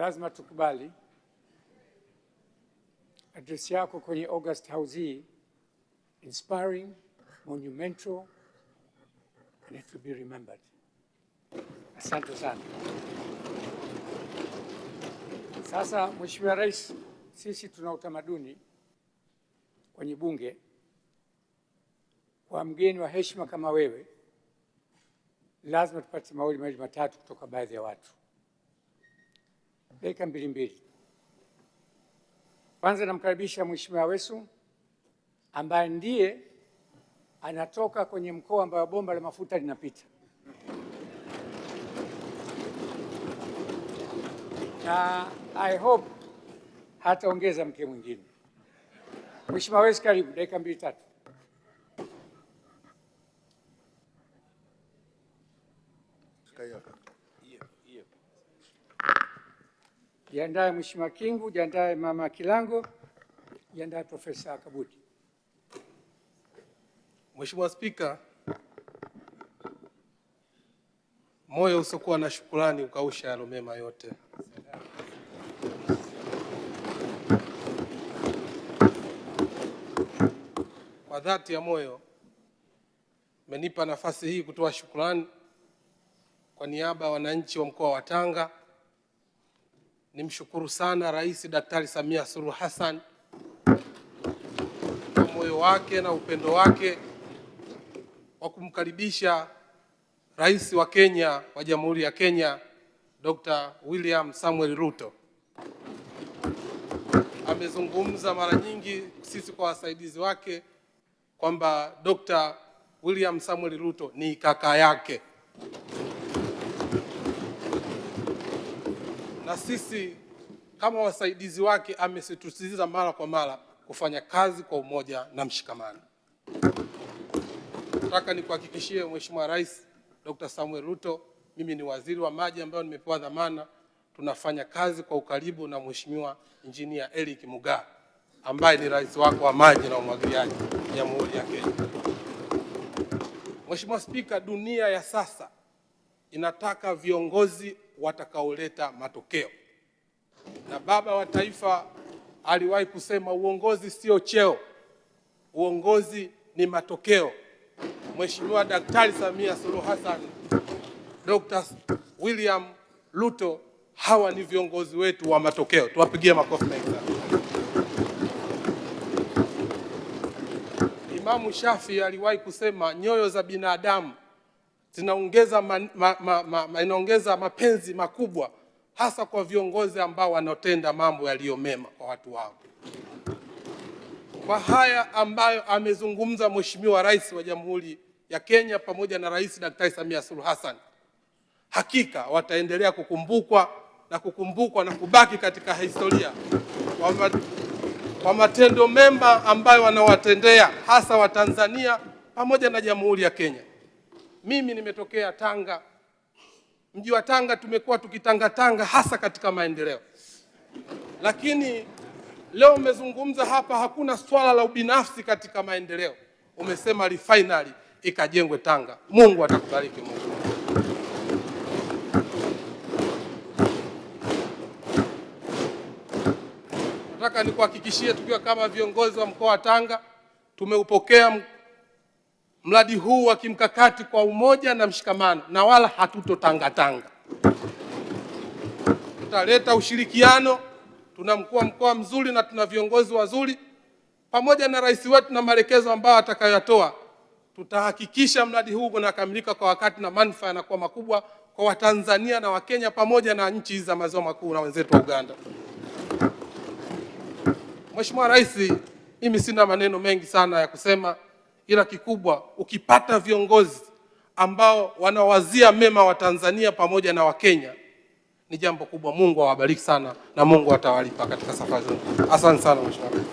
lazima tukubali address yako kwenye August House hii inspiring, monumental, and it will be remembered. Asante sana. Sasa Mheshimiwa Rais, sisi tuna utamaduni kwenye bunge kwa mgeni wa heshima kama wewe lazima tupate mawili matatu kutoka baadhi ya watu. Dakika mbili. Kwanza namkaribisha Mheshimiwa Aweso ambaye ndiye anatoka kwenye mkoa ambao bomba la mafuta linapita. Na I hope hataongeza mke mwingine. Mheshimiwa Aweso, karibu, dakika 2-3. Jiandae Mheshimiwa Kingu, jiandae Mama Kilango, jiandae Profesa Kabudi. Mheshimiwa Spika, moyo usiokuwa na shukrani ukausha yalo mema yote. Kwa dhati ya moyo mmenipa nafasi hii kutoa shukrani kwa niaba ya wananchi wa mkoa wa Tanga. Nimshukuru sana Rais Daktari Samia Suluhu Hassan kwa moyo wake na upendo wake wa kumkaribisha Rais wa Kenya wa Jamhuri ya Kenya Dr. William Samuel Ruto. Amezungumza mara nyingi sisi kwa wasaidizi wake kwamba Dr. William Samuel Ruto ni kaka yake. Na sisi kama wasaidizi wake amesisitiza mara kwa mara kufanya kazi kwa umoja na mshikamano. Nataka nikuhakikishie Mheshimiwa Rais Dr. Samuel Ruto, mimi ni waziri wa maji ambayo nimepewa dhamana, tunafanya kazi kwa ukaribu na Mheshimiwa Engineer Eric Mugaa ambaye ni rais wako wa maji na umwagiliaji Jamhuri ya Kenya. Mheshimiwa Spika, dunia ya sasa inataka viongozi watakaoleta matokeo. Na baba wa taifa aliwahi kusema uongozi sio cheo, uongozi ni matokeo. Mheshimiwa Daktari Samia Suluhu Hassan, Dr. William Ruto, hawa ni viongozi wetu wa matokeo. Tuwapigie makofi mengi sana. Imamu Shafi aliwahi kusema nyoyo za binadamu inaongeza mapenzi makubwa hasa kwa viongozi ambao wanatenda mambo yaliyo mema kwa watu wao. Kwa haya ambayo amezungumza Mheshimiwa Rais wa Jamhuri ya Kenya pamoja na Rais Daktari Samia Suluhu Hassan, hakika wataendelea kukumbukwa na kubaki katika historia kwa matendo mema ambayo wanawatendea hasa wa Tanzania pamoja na Jamhuri ya Kenya. Mimi nimetokea Tanga. Mji wa Tanga tumekuwa tukitangatanga hasa katika maendeleo. Lakini leo umezungumza hapa hakuna swala la ubinafsi katika maendeleo. Umesema refinery ikajengwe Tanga. Mungu atakubariki Mungu. Nataka nikuhakikishie tukiwa kama viongozi wa mkoa wa Tanga tumeupokea mradi huu wa kimkakati kwa umoja na mshikamano na wala hatutotangatanga. Tutaleta ushirikiano, tuna mkuu wa mkoa mzuri na tuna viongozi wazuri pamoja na rais wetu na maelekezo ambayo atakayotoa. Tutahakikisha mradi huu unakamilika kwa wakati na manufaa yanakuwa makubwa kwa Watanzania na Wakenya pamoja na nchi za maziwa makuu na wenzetu wa Uganda. Mheshimiwa Rais, mimi sina maneno mengi sana ya kusema, ila kikubwa ukipata viongozi ambao wanawazia mema wa Tanzania pamoja na Wakenya ni jambo kubwa. Mungu awabariki sana na Mungu atawalipa katika safari zenu. Asante sana Mheshimiwa Rais.